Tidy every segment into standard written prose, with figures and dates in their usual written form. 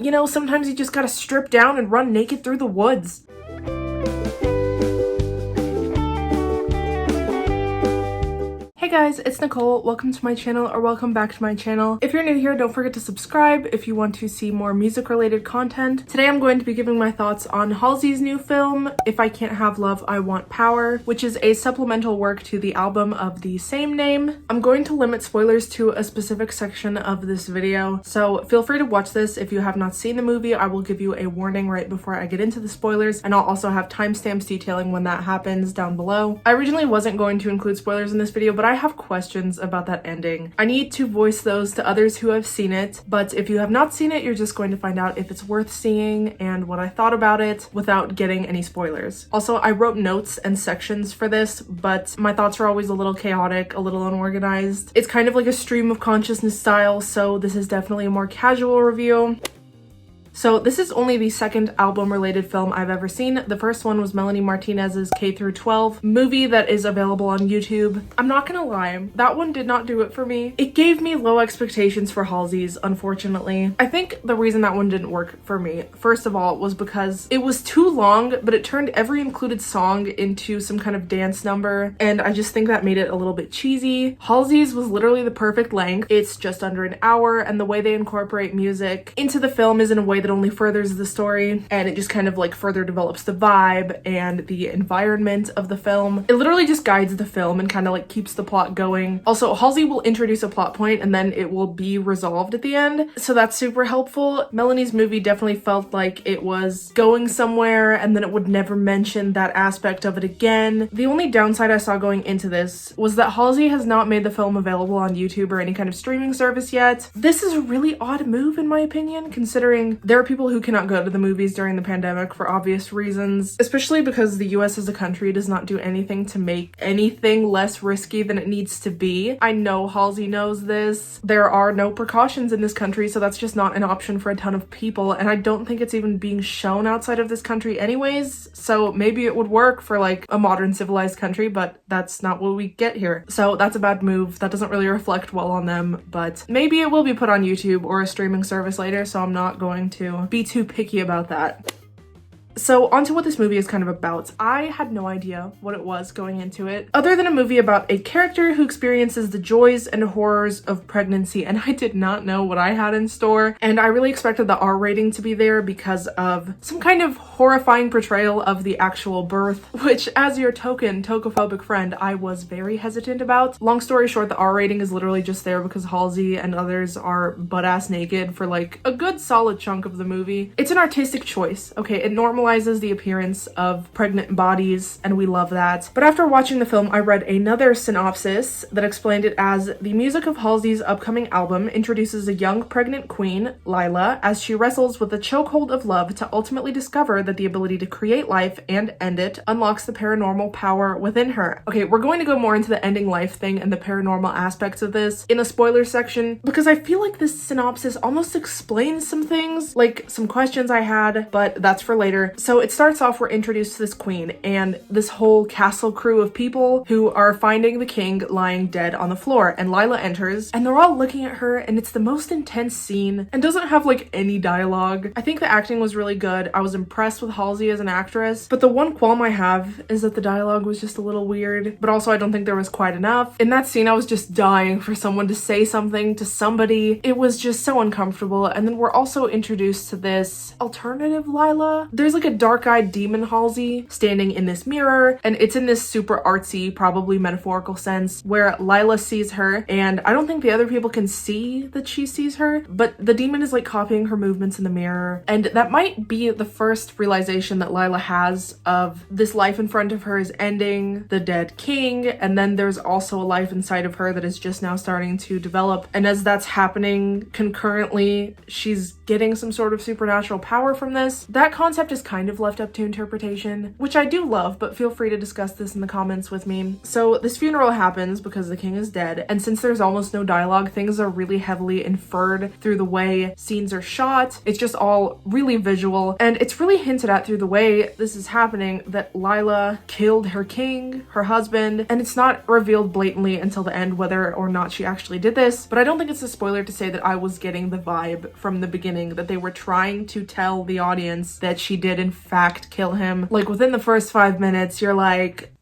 you know, sometimes you just gotta strip down and run naked through the woods. Hey guys, it's Nicole. Welcome to my channel, or welcome back to my channel. If you're new here, don't forget to subscribe if you want to see more music related content. Today I'm going to be giving my thoughts on Halsey's new film, If I Can't Have Love, I Want Power, which is a supplemental work to the album of the same name. I'm going to limit spoilers to a specific section of this video, so feel free to watch this. If you have not seen the movie, I will give you a warning right before I get into the spoilers, and I'll also have timestamps detailing when that happens down below. I originally wasn't going to include spoilers in this video, but I have questions about that ending. I need to voice those to others who have seen it, but if you have not seen it, you're just going to find out if it's worth seeing and what I thought about it without getting any spoilers. Also, I wrote notes and sections for this, but my thoughts are always a little chaotic, a little unorganized. It's kind of like a stream of consciousness style, so this is definitely a more casual review. So this is only the second album-related film I've ever seen. The first one was Melanie Martinez's K-12 movie that is available on YouTube. I'm not gonna lie, that one did not do it for me. It gave me low expectations for Halsey's, unfortunately. I think the reason that one didn't work for me, first of all, was because it was too long, but it turned every included song into some kind of dance number, and I just think that made it a little bit cheesy. Halsey's was literally the perfect length. It's just under an hour, and the way they incorporate music into the film is in a way that only furthers the story, and it just kind of like further develops the vibe and the environment of the film. It literally just guides the film and kind of like keeps the plot going. Also, Halsey will introduce a plot point and then it will be resolved at the end, so that's super helpful. Melanie's movie definitely felt like it was going somewhere and then it would never mention that aspect of it again. The only downside I saw going into this was that Halsey has not made the film available on YouTube or any kind of streaming service yet. This is a really odd move in my opinion, considering there are people who cannot go to the movies during the pandemic for obvious reasons, especially because the US as a country does not do anything to make anything less risky than it needs to be. I know Halsey knows this. There are no precautions in this country, so that's just not an option for a ton of people, and I don't think it's even being shown outside of this country anyways, so maybe it would work for like a modern civilized country, but that's not what we get here. So that's a bad move. That doesn't really reflect well on them, but maybe it will be put on YouTube or a streaming service later, so I'm not going to be too picky about that. So onto what this movie is kind of about. I had no idea what it was going into it, other than a movie about a character who experiences the joys and horrors of pregnancy, and I did not know what I had in store, and I really expected the R rating to be there because of some kind of horrifying portrayal of the actual birth, which as your tokophobic friend, I was very hesitant about. Long story short, the R rating is literally just there because Halsey and others are butt-ass naked for like a good solid chunk of the movie. It's an artistic choice, okay? It normalizes the appearance of pregnant bodies, and we love that. But after watching the film, I read another synopsis that explained it as the music of Halsey's upcoming album introduces a young pregnant queen, Lila, as she wrestles with the chokehold of love to ultimately discover that the ability to create life and end it unlocks the paranormal power within her. Okay, we're going to go more into the ending life thing and the paranormal aspects of this in a spoiler section, because I feel like this synopsis almost explains some things, like some questions I had, but that's for later. So it starts off, we're introduced to this queen and this whole castle crew of people who are finding the king lying dead on the floor, and Lila enters and they're all looking at her, and it's the most intense scene and doesn't have like any dialogue. I think the acting was really good. I was impressed with Halsey as an actress, but the one qualm I have is that the dialogue was just a little weird, but also I don't think there was quite enough. In that scene, I was just dying for someone to say something to somebody. It was just so uncomfortable. And then we're also introduced to this alternative Lila. There's like a dark-eyed demon Halsey standing in this mirror, and it's in this super artsy, probably metaphorical sense where Lila sees her, and I don't think the other people can see that she sees her, but the demon is like copying her movements in the mirror, and that might be the first realization that Lila has of this life in front of her is ending, the dead king, and then there's also a life inside of her that is just now starting to develop, and as that's happening concurrently, she's getting some sort of supernatural power from this. That concept is kind of left up to interpretation, which I do love, but feel free to discuss this in the comments with me. So this funeral happens because the king is dead, and since there's almost no dialogue, things are really heavily inferred through the way scenes are shot. It's just all really visual, and it's really hinted at through the way this is happening that Lila killed her king, her husband, and it's not revealed blatantly until the end whether or not she actually did this, but I don't think it's a spoiler to say that I was getting the vibe from the beginning that they were trying to tell the audience that she did in fact kill him. Like within the first 5 minutes, you're like,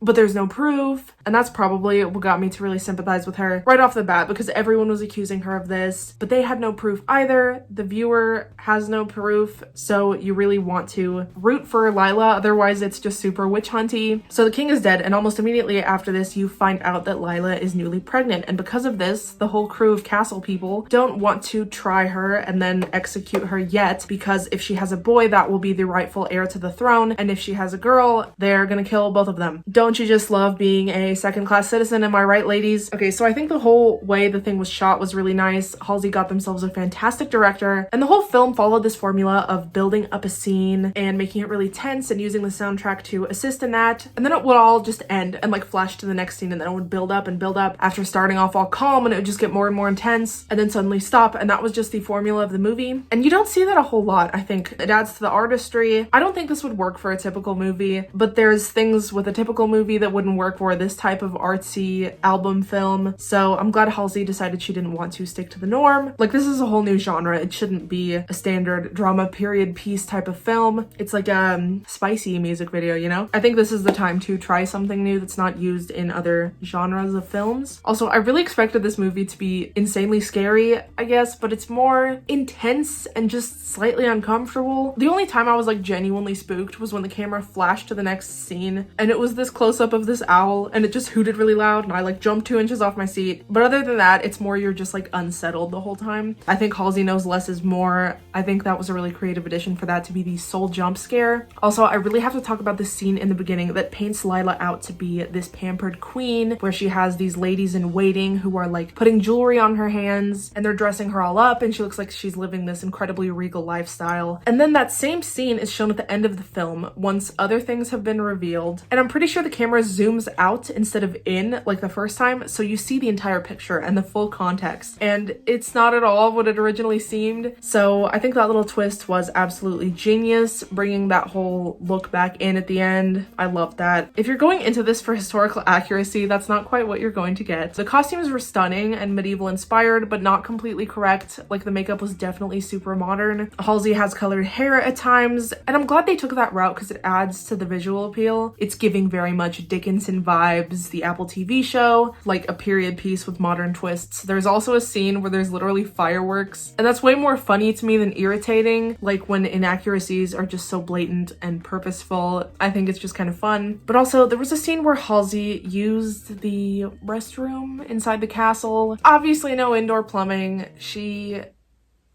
but there's no proof. And that's probably what got me to really sympathize with her right off the bat, because everyone was accusing her of this, but they had no proof either. The viewer has no proof, so you really want to root for Lila, otherwise it's just super witch hunty. So the king is dead, and almost immediately after this, you find out that Lila is newly pregnant, and because of this, the whole crew of castle people don't want to try her and then execute her yet, because if she has a boy, that will be the rightful heir to the throne, and if she has a girl, they're gonna kill both of them. Don't you just love being a second-class citizen, am I right, ladies? Okay, so I think the whole way the thing was shot was really nice. HALSEY got themselves a fantastic director, and the whole film followed this formula of building up a scene and making it really tense and using the soundtrack to assist in that, and then it would all just end and like flash to the next scene, and then it would build up and build up after starting off all calm, and it would just get more and more intense and then suddenly stop, and that was just the formula of the movie. And you don't see that a whole lot. I think it adds to the artistry. I don't think this would work for a typical movie, but there's things with a typical movie that wouldn't work for this type of artsy album film, so I'm glad HALSEY decided she didn't want to stick to the norm. Like, this is a whole new genre. It shouldn't be a standard drama period piece type of film. It's like a spicy music video, you know? I think this is the time to try something new that's not used in other genres of films. Also, I really expected this movie to be insanely scary, I guess, but it's more intense and just slightly uncomfortable. The only time I was like genuinely spooked was when the camera flashed to the next scene, and it was this close-up of this owl, and it just hooted really loud, and I like jumped 2 inches off my seat. But other than that, it's more you're just like unsettled the whole time. I think HALSEY knows less is more. I think that was a really creative addition for that to be the sole jump scare. Also, I really have to talk about this scene in the beginning that paints Lila out to be this pampered queen, where she has these ladies in waiting who are like putting jewelry on her hands, and they're dressing her all up, and she looks like she's living this incredibly regal lifestyle. And then that same scene is shown at the end of the film once other things have been revealed, and I'm pretty sure the camera zooms out instead of in like the first time, so you see the entire picture and the full context, and it's not at all what it originally seemed. So I think that little twist was absolutely genius, bringing that whole look back in at the end. I love that. If you're going into this for historical accuracy, that's not quite what you're going to get. The costumes were stunning and medieval inspired, but not completely correct. Like, the makeup was definitely super modern. HALSEY has colored hair at times, and I'm glad they took that route because it adds to the visual appeal. It's giving very much Dickinson vibes, the Apple TV show, like a period piece with modern twists. There's also a scene where there's literally fireworks, and that's way more funny to me than irritating, like when inaccuracies are just so blatant and purposeful. I think it's just kind of fun. But also, there was a scene where HALSEY used the restroom inside the castle. Obviously no indoor plumbing. She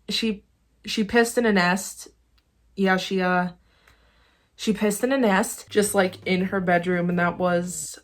pissed in a nest. Yeah, she pissed in a nest, just like in her bedroom, and that was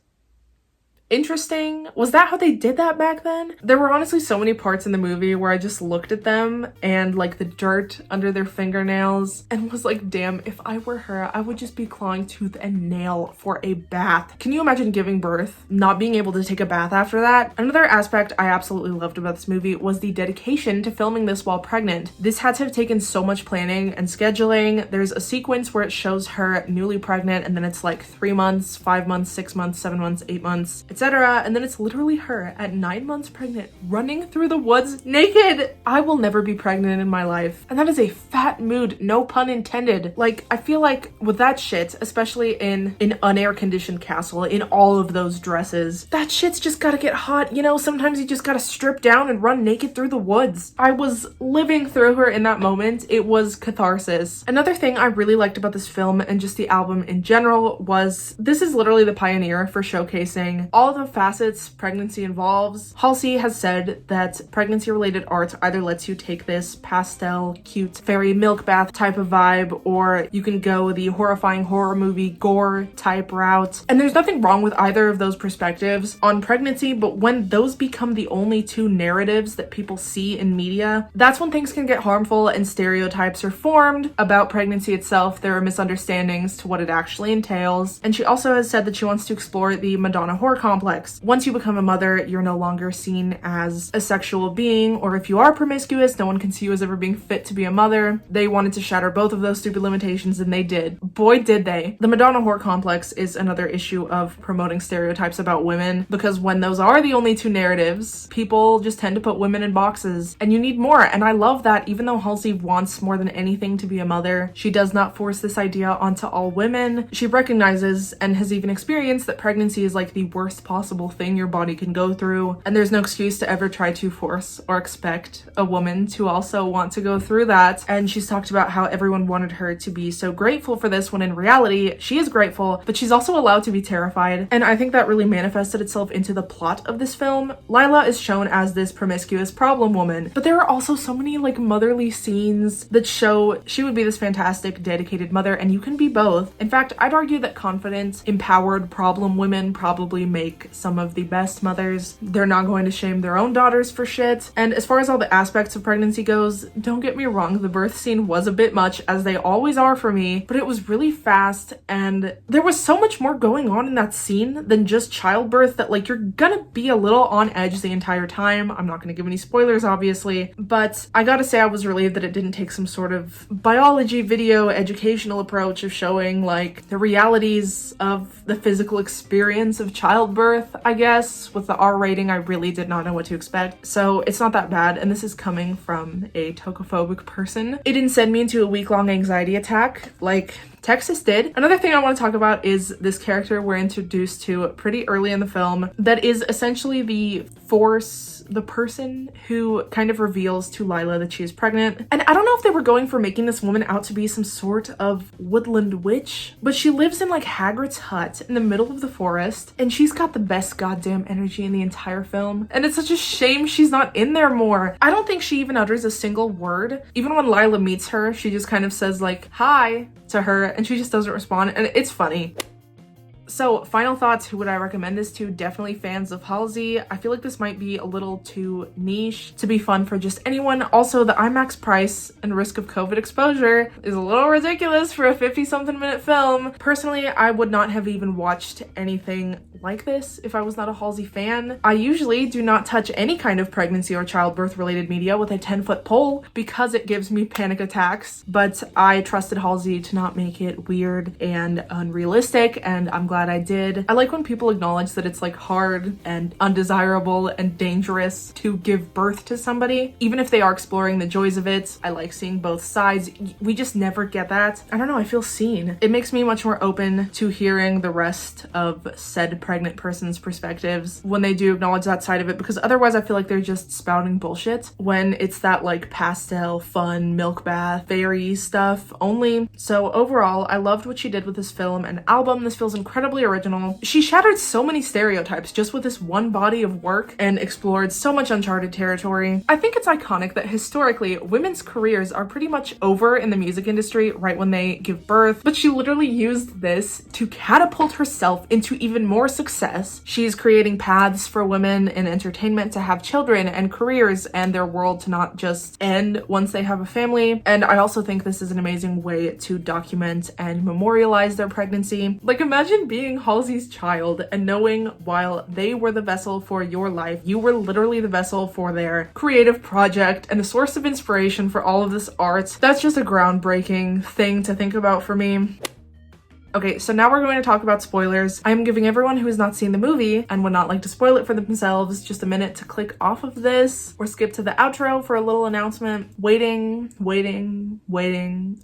interesting. Was that how they did that back then? There were honestly so many parts in the movie where I just looked at them and like the dirt under their fingernails and was like, damn, if I were her, I would just be clawing tooth and nail for a bath. Can you imagine giving birth, not being able to take a bath after that? Another aspect I absolutely loved about this movie was the dedication to filming this while pregnant. This had to have taken so much planning and scheduling. There's a sequence where it shows her newly pregnant, and then it's like 3 months, 5 months, 6 months, 7 months, 8 months, etc. And then it's literally her at 9 months pregnant running through the woods naked. I will never be pregnant in my life, and that is a fat mood, no pun intended. Like, I feel like with that shit, especially in an unair conditioned castle, in all of those dresses, that shit's just gotta get hot, you know? Sometimes you just gotta strip down and run naked through the woods. I was living through her in that moment. It was catharsis. Another thing I really liked about this film and just the album in general was this is literally the pioneer for showcasing all all of the facets pregnancy involves, Halsey has said that pregnancy-related art either lets you take this pastel, cute, fairy milk bath type of vibe, or you can go the horrifying horror movie gore type route. And there's nothing wrong with either of those perspectives on pregnancy, but when those become the only two narratives that people see in media, that's when things can get harmful and stereotypes are formed about pregnancy itself. There are misunderstandings to what it actually entails. And she also has said that she wants to explore the Madonna whore complex. Once you become a mother, you're no longer seen as a sexual being, or if you are promiscuous, no one can see you as ever being fit to be a mother. They wanted to shatter both of those stupid limitations, and they did. Boy, did they. The Madonna whore complex is another issue of promoting stereotypes about women, because when those are the only two narratives, people just tend to put women in boxes, and you need more. And I love that even though Halsey wants more than anything to be a mother, she does not force this idea onto all women. She recognizes and has even experienced that pregnancy is like the worst possible thing your body can go through, and there's no excuse to ever try to force or expect a woman to also want to go through that. And she's talked about how everyone wanted her to be so grateful for this, when in reality she is grateful, but she's also allowed to be terrified. And I think that really manifested itself into the plot of this film. Lila is shown as this promiscuous problem woman, but there are also so many like motherly scenes that show she would be this fantastic dedicated mother, and you can be both. In fact, I'd argue that confident, empowered problem women probably make some of the best mothers. They're not going to shame their own daughters for shit. And as far as all the aspects of pregnancy goes, don't get me wrong, the birth scene was a bit much, as they always are for me, but it was really fast, and there was so much more going on in that scene than just childbirth that like you're gonna be a little on edge the entire time. I'm not gonna give any spoilers obviously, but I gotta say I was relieved that it didn't take some sort of biology video educational approach of showing like the realities of the physical experience of childbirth. I guess with the R rating I really did not know what to expect, so it's not that bad, and this is coming from a tocophobic person. It didn't send me into a week-long anxiety attack like Texas did. Another thing I want to talk about is this character we're introduced to pretty early in the film that is essentially the person who kind of reveals to Lila that she is pregnant. And I don't know if they were going for making this woman out to be some sort of woodland witch, but she lives in like Hagrid's hut in the middle of the forest, and she's got the best goddamn energy in the entire film. And it's such a shame she's not in there more. I don't think she even utters a single word. Even when Lila meets her, she just kind of says like, hi to her, and she just doesn't respond, and it's funny. So, final thoughts, who would I recommend this to? Definitely fans of Halsey. I feel like this might be a little too niche to be fun for just anyone. Also, the IMAX price and risk of COVID exposure is a little ridiculous for a 50-something minute film. Personally, I would not have even watched anything like this if I was not a Halsey fan. I usually do not touch any kind of pregnancy or childbirth related media with a 10-foot pole because it gives me panic attacks, but I trusted Halsey to not make it weird and unrealistic, and I'm glad I did. I like when people acknowledge that it's like hard and undesirable and dangerous to give birth to somebody, even if they are exploring the joys of it. I like seeing both sides. We just never get that. I don't know, I feel seen. It makes me much more open to hearing the rest of said pregnant person's perspectives when they do acknowledge that side of it, because otherwise I feel like they're just spouting bullshit when it's that like pastel, fun, milk bath, fairy stuff only. So overall, I loved what she did with this film and album. This feels incredibly original. She shattered so many stereotypes just with this one body of work and explored so much uncharted territory. I think it's iconic that historically women's careers are pretty much over in the music industry right when they give birth, but she literally used this to catapult herself into even more success. She's creating paths for women in entertainment to have children and careers and their world to not just end once they have a family. And I also think this is an amazing way to document and memorialize their pregnancy. Like, imagine being Halsey's child and knowing while they were the vessel for your life, you were literally the vessel for their creative project and the source of inspiration for all of this art. That's just a groundbreaking thing to think about for me. Okay, so now we're going to talk about spoilers. I'm giving everyone who has not seen the movie and would not like to spoil it for themselves just a minute to click off of this or skip to the outro for a little announcement. Waiting.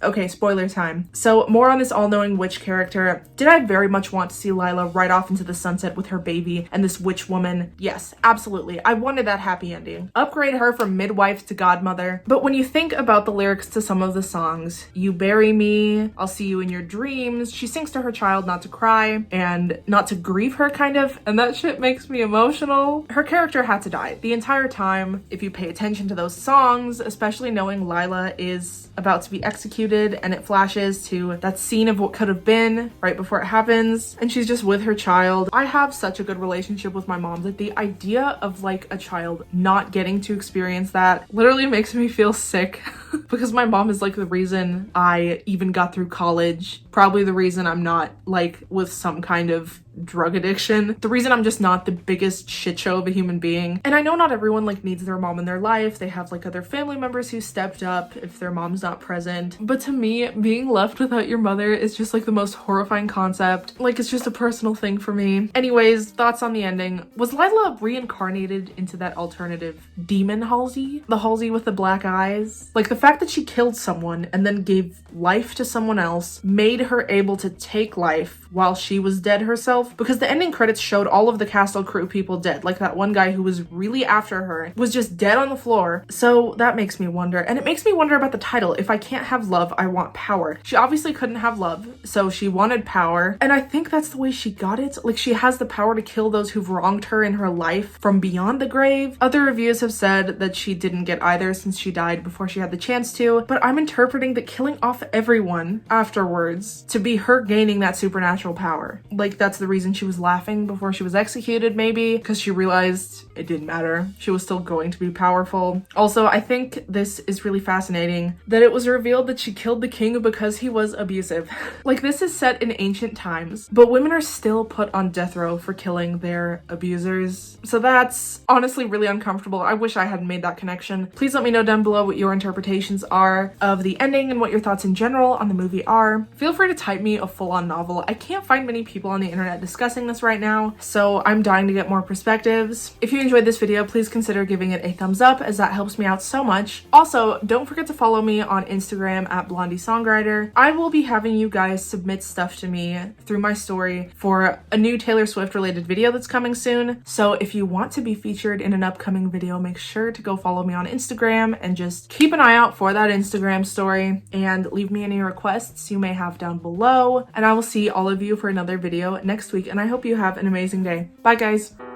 Okay, spoiler time. So more on this all-knowing witch character. Did I very much want to see Lila ride off into the sunset with her baby and this witch woman? Yes, absolutely. I wanted that happy ending. Upgrade her from midwife to godmother. But when you think about the lyrics to some of the songs, You Bury Me, I'll See You in Your Dreams, she sings sings to her child not to cry and not to grieve her, kind of, and that shit makes me emotional. Her character had to die the entire time. If you pay attention to those songs, especially knowing Lila is about to be executed and it flashes to that scene of what could have been right before it happens and she's just with her child. I have such a good relationship with my mom that the idea of like a child not getting to experience that literally makes me feel sick because my mom is like the reason I even got through college, probably the reason I'm not like with some kind of drug addiction, the reason I'm just not the biggest shit show of a human being. And I know not everyone like needs their mom in their life. They have like other family members who stepped up if their mom's not present. But to me, being left without your mother is just like the most horrifying concept. Like it's just a personal thing for me. Anyways, thoughts on the ending. Was Lila reincarnated into that alternative demon Halsey? The Halsey with the black eyes? Like the fact that she killed someone and then gave life to someone else made her able to take life while she was dead herself, because the ending credits showed all of the Castle crew people dead. Like that one guy who was really after her was just dead on the floor. So that makes me wonder. And it makes me wonder about the title. If I can't have love, I want power. She obviously couldn't have love, so she wanted power. And I think that's the way she got it. Like she has the power to kill those who've wronged her in her life from beyond the grave. Other reviews have said that she didn't get either since she died before she had the chance to, but I'm interpreting that killing off everyone afterwards to be her gaining that supernatural power. Like that's the reason she was laughing before she was executed, maybe because she realized it didn't matter. She was still going to be powerful. Also, I think this is really fascinating that it was revealed that she killed the king because he was abusive. Like this is set in ancient times, but women are still put on death row for killing their abusers. So that's honestly really uncomfortable. I wish I hadn't made that connection. Please let me know down below what your interpretations are of the ending and what your thoughts in general on the movie are. Feel free to type me a full-on novel. I can't find many people on the internet discussing this right now, so I'm dying to get more perspectives. If you enjoyed this video, please consider giving it a thumbs up as that helps me out so much. Also, don't forget to follow me on Instagram at Blondie Songwriter. I will be having you guys submit stuff to me through my story for a new Taylor Swift related video that's coming soon. So if you want to be featured in an upcoming video, make sure to go follow me on Instagram and just keep an eye out for that Instagram story and leave me any requests you may have down below. And I will see all of you for another video next week, and I hope you have an amazing day. Bye guys.